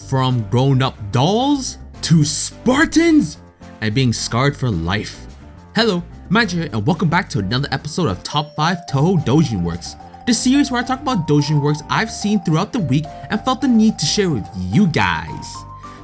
From grown-up dolls to Spartans and being scarred for life. Hello, Magi here, and welcome back to another episode of Top 5 Touhou Doujin works, the series where I talk about doujin works I've seen throughout the week and felt the need to share with you guys.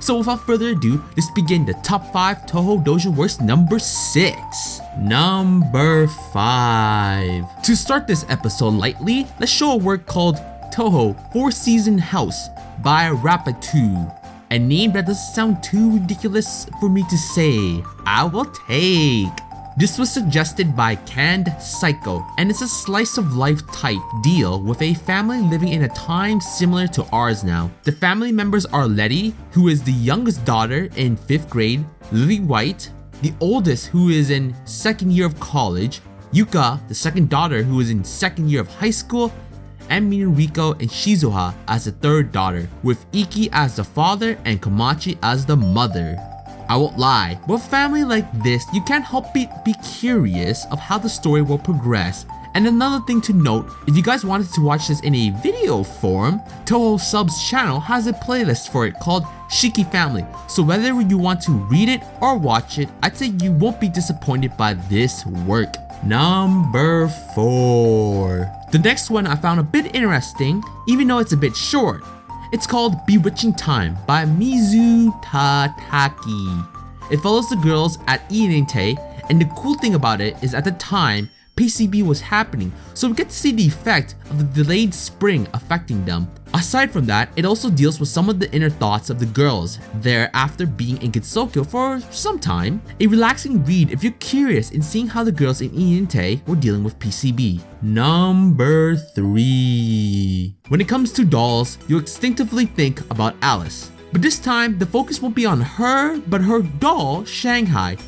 So without further ado, let's begin the Top 5 Touhou Doujin works number 6. Number 5. To start this episode lightly, let's show a work called Touhou 4-Season House by Magiftw. A name that doesn't sound too ridiculous for me to say. I will take. This was suggested by Canned Psycho, and it's a slice of life type deal with a family living in a time similar to ours now. The family members are Letty, who is the youngest daughter in 5th grade, Lily White, the oldest who is in 2nd year of college, Yuka, the second daughter who is in 2nd year of high school, and Minuriko and Shizuha as the 3rd daughter, with Iki as the father and Komachi as the mother. I won't lie, with a family like this, you can't help but be curious of how the story will progress. And another thing to note, if you guys wanted to watch this in a video form, Touhou Sub's channel has a playlist for it called Shiki Family, so whether you want to read it or watch it, I'd say you won't be disappointed by this work. Number 4. The next one I found a bit interesting, even though it's a bit short. It's called Bewitching Time by Mizu Tataki. It follows the girls at Iinete, and the cool thing about it is at the time, PCB was happening, so we get to see the effect of the delayed spring affecting them. Aside from that, it also deals with some of the inner thoughts of the girls there after being in Gitsokyo for some time. A relaxing read if you're curious in seeing how the girls in Iinete were dealing with PCB. Number 3. When it comes to dolls, you instinctively think about Alice. But this time, the focus won't be on her, but her doll, Shanghai.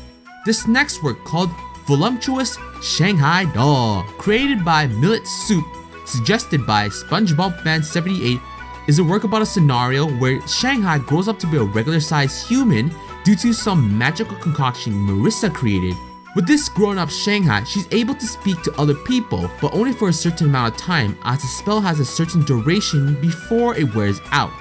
This next work called Voluptuous Shanghai Doll, created by Millet Soup, suggested by SpongeBob Fan 78, is a work about a scenario where Shanghai grows up to be a regular-sized human due to some magical concoction Marissa created. With this grown-up Shanghai, she's able to speak to other people, but only for a certain amount of time, as the spell has a certain duration before it wears out.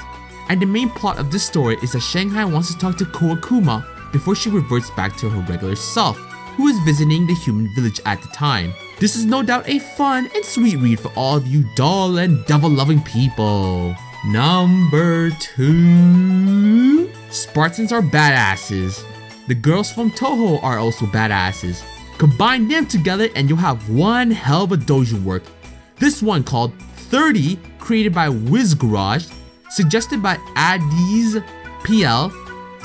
And the main plot of this story is that Shanghai wants to talk to Koakuma before she reverts back to her regular self, who is visiting the human village at the time. This is no doubt a fun and sweet read for all of you doll and devil-loving people. Number 2. Spartans are badasses. The girls from Touhou are also badasses. Combine them together and you'll have one hell of a doujin work. This one called 30, created by Wiz Garage, suggested by Addies PL,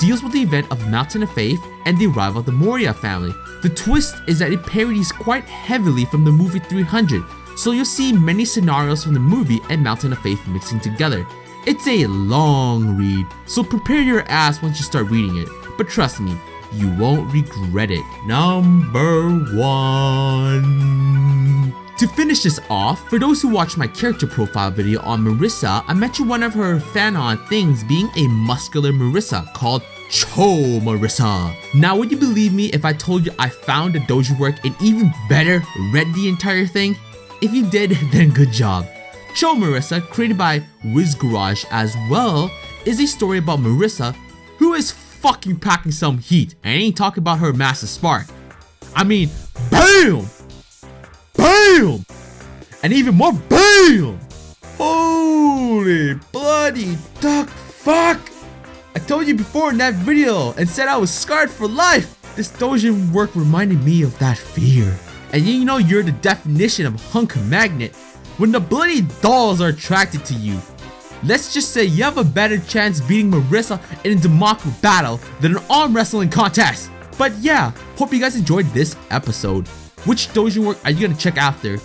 deals with the event of Mountain of Faith and the arrival of the Moria family. The twist is that it parodies quite heavily from the movie 300, so you'll see many scenarios from the movie and Mountain of Faith mixing together. It's a long read, so prepare your ass once you start reading it, but trust me, you won't regret it. Number 1. To finish this off, for those who watched my character profile video on Marissa, I mentioned one of her fan-on things being a muscular Marissa called Cho Marissa. Now, would you believe me if I told you I found the doujin work and even better, read the entire thing? If you did, then good job. Cho Marissa, created by Wiz Garage as well, is a story about Marissa who is fucking packing some heat, and I ain't talking about her massive spark. I mean, BAM! BAM! And even more BAM! Holy bloody duck fuck! I told you before in that video and said I was scarred for life. This doujin work reminded me of that fear. And you know you're the definition of hunk magnet when the bloody dolls are attracted to you. Let's just say you have a better chance beating Marissa in a Damaku battle than an arm wrestling contest. But yeah, hope you guys enjoyed this episode. Which doujin work are you gonna check after?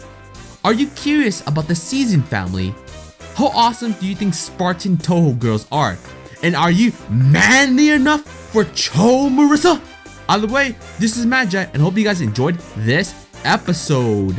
Are you curious about the season family? How awesome do you think Spartan Touhou girls are? And are you manly enough for Cho Marissa? Either way, this is Magi and hope you guys enjoyed this episode.